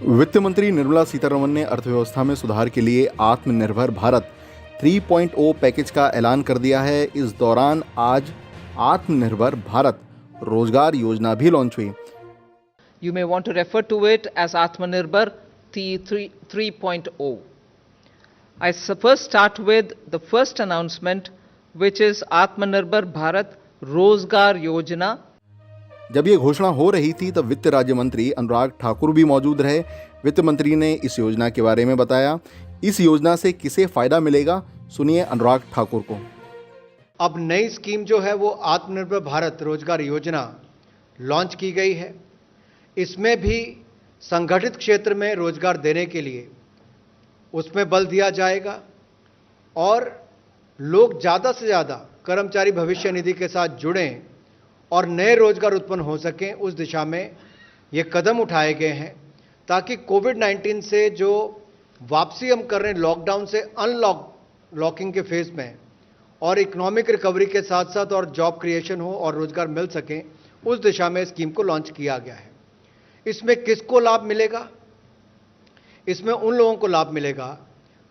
वित्त मंत्री निर्मला सीतारमण ने अर्थव्यवस्था में सुधार के लिए आत्मनिर्भर भारत 3.0 पैकेज का ऐलान कर दिया है। इस दौरान आज आत्मनिर्भर भारत रोजगार योजना भी लॉन्च हुई। You may want to refer to it as Atmanirbhar 3.0. I first start with the first announcement, which is Atmanirbhar Bharat Rozgar Yojana. जब ये घोषणा हो रही थी तब वित्त राज्य मंत्री अनुराग ठाकुर भी मौजूद रहे। वित्त मंत्री ने इस योजना के बारे में बताया। इस योजना से किसे फायदा मिलेगा, सुनिए अनुराग ठाकुर को। अब नई स्कीम जो है वो आत्मनिर्भर भारत रोजगार योजना लॉन्च की गई है। इसमें भी संगठित क्षेत्र में रोजगार देने के लिए उसमें बल दिया जाएगा और लोग ज़्यादा से ज़्यादा कर्मचारी भविष्य निधि के साथ जुड़ें और नए रोजगार उत्पन्न हो सकें, उस दिशा में ये कदम उठाए गए हैं ताकि कोविड-19 से जो वापसी हम कर रहे हैं लॉकडाउन से लॉकिंग के फेज में और इकोनॉमिक रिकवरी के साथ साथ और जॉब क्रिएशन हो और रोजगार मिल सकें, उस दिशा में स्कीम को लॉन्च किया गया है। इसमें किसको लाभ मिलेगा? इसमें उन लोगों को लाभ मिलेगा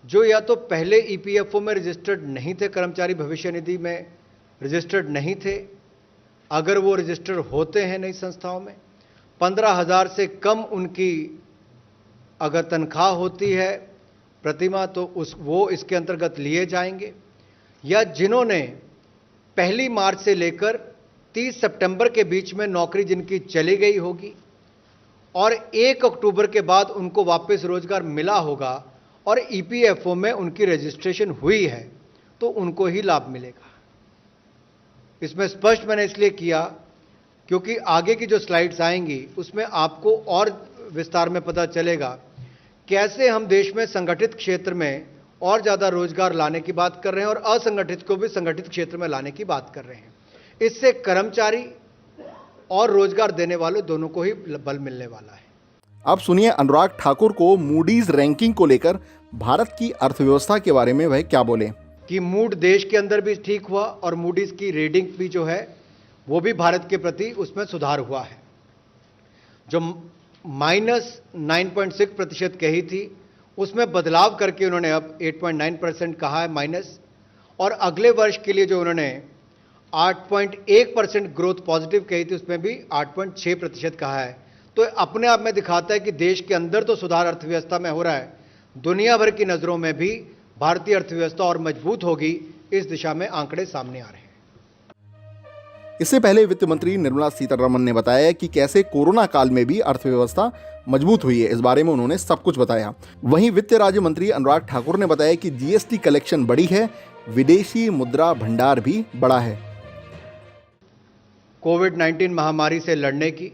जो या तो पहले ईपीएफओ में रजिस्टर्ड नहीं थे, कर्मचारी भविष्य निधि में रजिस्टर्ड नहीं थे। अगर वो रजिस्टर्ड होते हैं नई संस्थाओं में, 15,000 से कम उनकी अगर तनख्वाह होती है प्रतिमाह, तो वो इसके अंतर्गत लिए जाएंगे। या जिन्होंने 1 मार्च से लेकर 30 सितंबर के बीच में नौकरी जिनकी चली गई होगी और 1 अक्टूबर के बाद उनको वापस रोजगार मिला होगा और ईपीएफओ में उनकी रजिस्ट्रेशन हुई है, तो उनको ही लाभ मिलेगा। इसमें स्पष्ट मैंने इसलिए किया क्योंकि आगे की जो स्लाइड्स आएंगी उसमें आपको और विस्तार में पता चलेगा कैसे हम देश में संगठित क्षेत्र में और ज़्यादा रोजगार लाने की बात कर रहे हैं और असंगठित को भी संगठित क्षेत्र में लाने की बात कर रहे हैं। इससे कर्मचारी और रोजगार देने वाले दोनों को ही बल मिलने वाला है। अब सुनिए अनुराग ठाकुर को मूडीज रैंकिंग को लेकर भारत की अर्थव्यवस्था के बारे में वह क्या बोले। कि मूड देश के अंदर भी ठीक हुआ और मूडीज की रेटिंग भी जो है वो भी भारत के प्रति उसमें सुधार हुआ है। जो -9.6% कही थी उसमें बदलाव करके उन्होंने अब 8.9% कहा है माइनस, और अगले वर्ष के लिए जो उन्होंने 8.1% ग्रोथ पॉजिटिव कही थी उसमें भी 8.6% कहा है। तो अपने आप में दिखाता है कि देश के अंदर तो सुधार अर्थव्यवस्था में हो रहा है, दुनिया भर की नज़रों में भी भारतीय अर्थव्यवस्था और मजबूत होगी, इस दिशा में आंकड़े सामने आ रहे हैं। इससे पहले वित्त मंत्री निर्मला सीतारमण ने बताया कि कैसे कोरोना काल में भी अर्थव्यवस्था मजबूत हुई है। इस बारे में उन्होंने सब कुछ बताया। वहीं वित्त राज्य मंत्री अनुराग ठाकुर ने बताया कि जीएसटी कलेक्शन बढ़ी है, विदेशी मुद्रा भंडार भी बढ़ा है। कोविड-19 महामारी से लड़ने की,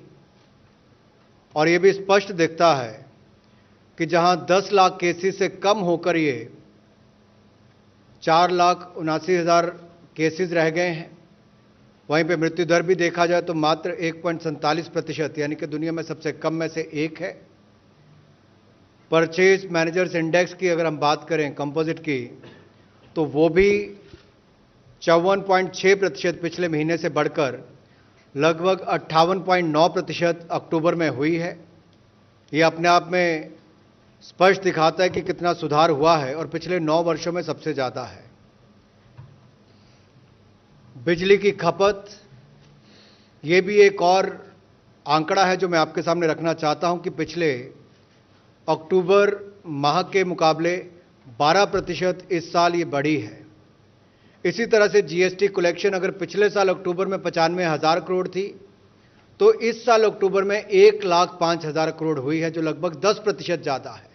और यह भी स्पष्ट दिखता है कि जहां 10 लाख केसेस से कम होकर ये 4,79,000 केसेस रह गए हैं, वहीं पे मृत्यु दर भी देखा जाए तो मात्र 1.47%, यानी कि दुनिया में सबसे कम में से एक है। परचेज मैनेजर्स इंडेक्स की अगर हम बात करें कंपोजिट की, तो वो भी 54.6% पिछले महीने से बढ़कर लगभग 58.9% अक्टूबर में हुई है। ये अपने आप में स्पष्ट दिखाता है कि कितना सुधार हुआ है और पिछले 9 वर्षों में सबसे ज़्यादा है। बिजली की खपत, ये भी एक और आंकड़ा है जो मैं आपके सामने रखना चाहता हूं कि पिछले अक्टूबर माह के मुकाबले 12% इस साल ये बढ़ी है। इसी तरह से जीएसटी कलेक्शन अगर पिछले साल अक्टूबर में 95,000 करोड़ थी, तो इस साल अक्टूबर में 1,05,000 करोड़ हुई है, जो लगभग 10% ज़्यादा है।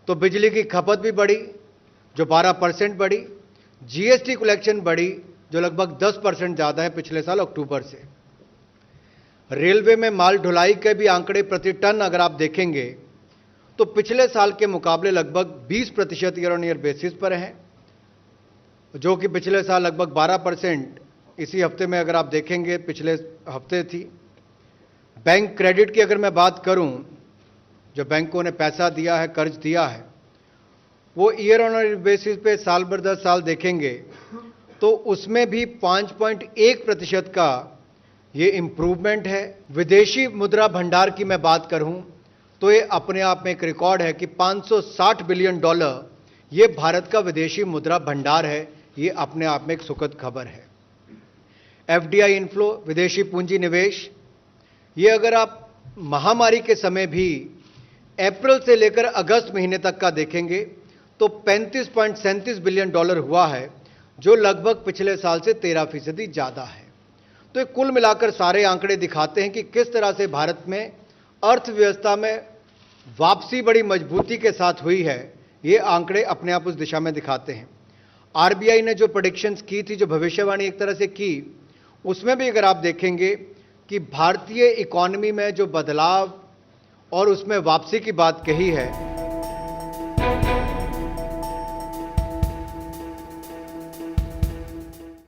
तो बिजली की खपत भी बढ़ी जो 12% बढ़ी, जीएसटी कलेक्शन बढ़ी जो लगभग 10% ज़्यादा है पिछले साल अक्टूबर से। रेलवे में माल ढुलाई के भी आंकड़े प्रति टन अगर आप देखेंगे तो पिछले साल के मुकाबले लगभग 20% ईयर ऑन ईयर बेसिस पर हैं, जो कि पिछले साल लगभग 12% इसी हफ्ते में अगर आप देखेंगे पिछले हफ्ते थी। बैंक क्रेडिट की अगर मैं बात करूं, जो बैंकों ने पैसा दिया है, कर्ज दिया है, वो ईयर ऑन ईयर बेसिस पे साल भर 10 साल देखेंगे तो उसमें भी 5.1% का ये इम्प्रूवमेंट है। विदेशी मुद्रा भंडार की मैं बात करूं तो ये अपने आप में एक रिकॉर्ड है कि 560 बिलियन डॉलर ये भारत का विदेशी मुद्रा भंडार है। ये अपने आप में एक सुखद खबर है। एफडीआई इनफ्लो, विदेशी पूंजी निवेश, ये अगर आप महामारी के समय भी अप्रैल से लेकर अगस्त महीने तक का देखेंगे तो 35.37 बिलियन डॉलर हुआ है, जो लगभग पिछले साल से 13% ज्यादा है। तो ये कुल मिलाकर सारे आंकड़े दिखाते हैं कि किस तरह से भारत में अर्थव्यवस्था में वापसी बड़ी मजबूती के साथ हुई है। ये आंकड़े अपने आप उस दिशा में दिखाते हैं। आरबीआई ने जो प्रेडिक्शंस की थी, जो भविष्यवाणी एक तरह से की, उसमें भी अगर आप देखेंगे कि भारतीय इकोनॉमी में जो बदलाव और उसमें वापसी की बात कही है,